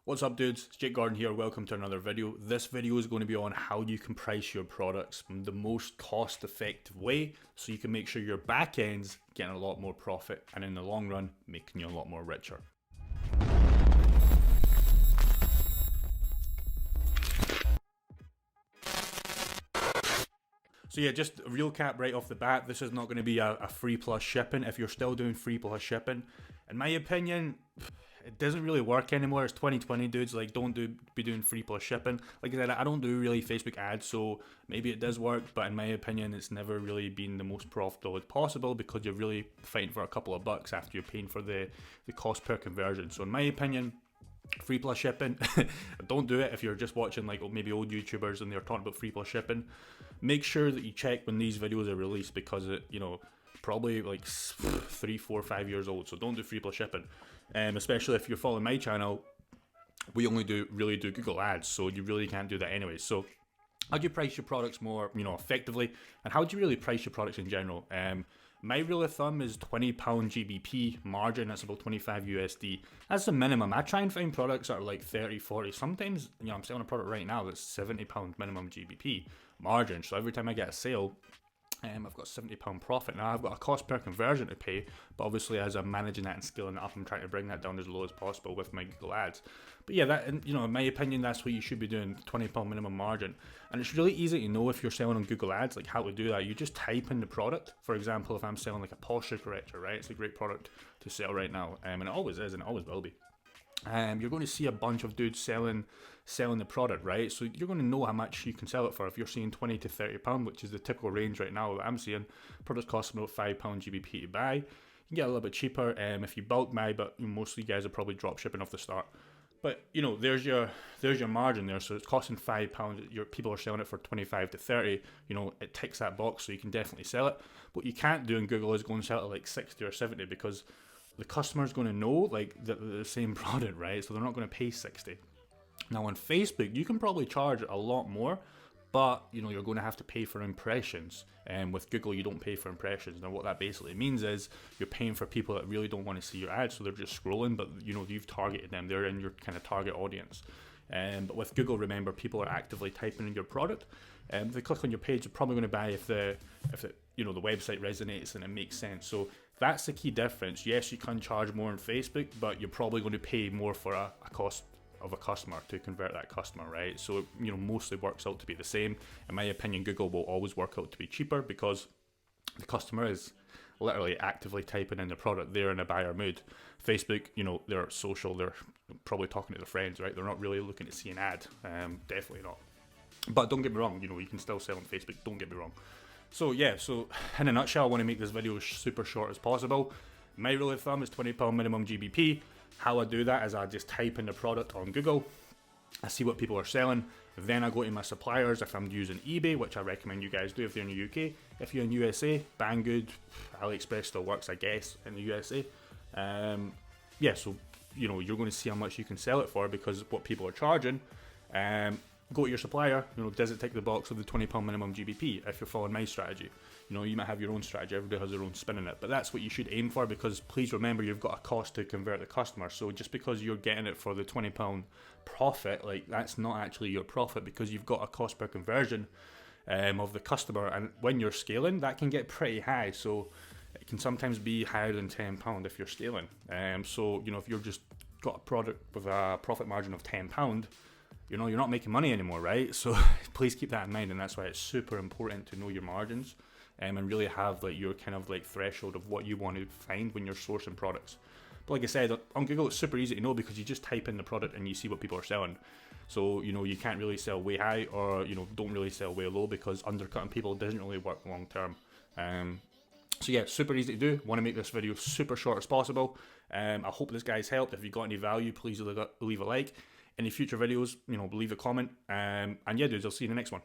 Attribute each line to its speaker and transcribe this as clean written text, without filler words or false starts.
Speaker 1: What's up, dudes? It's Jake Gordon here. Welcome to another video. This video is going to be on how you can price your products in the most cost-effective way so you can make sure your back end's getting a lot more profit and in the long run, making you a lot more richer. So yeah, just a real cap right off the bat, this is not going to be a free plus shipping. If you're still doing free plus shipping, in my opinion, it doesn't really work anymore. It's 2020, dudes. Like, don't be doing free plus shipping. Like I said, I don't do really Facebook ads, so maybe it does work, but in my opinion, it's never really been the most profitable as possible because you're really fighting for a couple of bucks after you're paying for the cost per conversion. So in my opinion, free plus shipping, don't do it if you're just watching like maybe old YouTubers and they're talking about free plus shipping. Make sure that you check when these videos are released because it, probably like 3, 4, 5 years old. So don't do free plus shipping. Especially if you're following my channel, we only really do Google ads, so you really can't do that anyway. So how do you price your products more, effectively, and how do you really price your products in general? My rule of thumb is £20 GBP margin. That's about 25 USD. That's the minimum. I try and find products that are like 30, 40. Sometimes, I'm selling a product right now that's £70 minimum GBP margin. So every time I get a sale, I've got £70 profit. Now I've got a cost per conversion to pay, but obviously as I'm managing that and scaling it up, I'm trying to bring that down as low as possible with my Google ads. But yeah, that, in my opinion, that's what you should be doing, £20 minimum margin. And it's really easy to know if you're selling on Google ads, like how to do that. You just type in the product. For example, if I'm selling like a posture corrector, right? It's a great product to sell right now. And it always is, and it always will be. You're going to see a bunch of dudes selling the product, right? So you're going to know how much you can sell it for. If you're seeing £20 to £30, which is the typical range right now that I'm seeing, products cost about £5 GBP to buy. You can get a little bit cheaper if you bulk buy, but most of you guys are probably drop shipping off the start. But there's your margin there. So it's costing £5. Your people are selling it for 25 to 30. It ticks that box, so you can definitely sell it. What you can't do in Google is go and sell it at like 60 or 70 because the customer's going to know like the same product, right? So they're not going to pay 60. Now on Facebook, you can probably charge a lot more, but you're going to have to pay for impressions. And with Google, you don't pay for impressions. Now what that basically means is you're paying for people that really don't want to see your ads, so they're just scrolling, but you've targeted them. They're in your kind of target audience. But with Google, remember, people are actively typing in your product. If they click on your page, they're probably going to buy if the website resonates and it makes sense. So that's the key difference. Yes, you can charge more on Facebook, but you're probably going to pay more for a cost of a customer to convert that customer, right? So mostly works out to be the same. In my opinion, Google will always work out to be cheaper because the customer is literally actively typing in the product. They're in a buyer mood. Facebook, they're social, they're probably talking to their friends, right? They're not really looking to see an ad. Definitely not. But don't get me wrong, you can still sell on Facebook, don't get me wrong. So yeah, so in a nutshell, I want to make this video super short as possible. My rule of thumb is £20 minimum GBP. How I do that is I just type in the product on Google. I see what people are selling. Then I go to my suppliers if I'm using eBay, which I recommend you guys do if you're in the UK. If you're in USA, Banggood, AliExpress still works, I guess, in the USA. So you're going to see how much you can sell it for because of what people are charging. Go to your supplier, does it tick the box of the £20 minimum GBP if you're following my strategy? You might have your own strategy, everybody has their own spin in it, but that's what you should aim for because please remember you've got a cost to convert the customer. So just because you're getting it for the £20 profit, like that's not actually your profit because you've got a cost per conversion of the customer, and when you're scaling, that can get pretty high. So it can sometimes be higher than £10 if you're scaling. So if you're just got a product with a profit margin of £10, you're not making money anymore, right? So please keep that in mind, and that's why it's super important to know your margins and really have like your kind of like threshold of what you want to find when you're sourcing products. But like I said, on Google it's super easy to know because you just type in the product and you see what people are selling. So you can't really sell way high or don't really sell way low because undercutting people doesn't really work long term. So yeah, super easy to do. Want to make this video super short as possible. I hope this guy's helped. If you got any value, please leave a like. Any future videos, leave a comment. And yeah, dudes, I'll see you in the next one.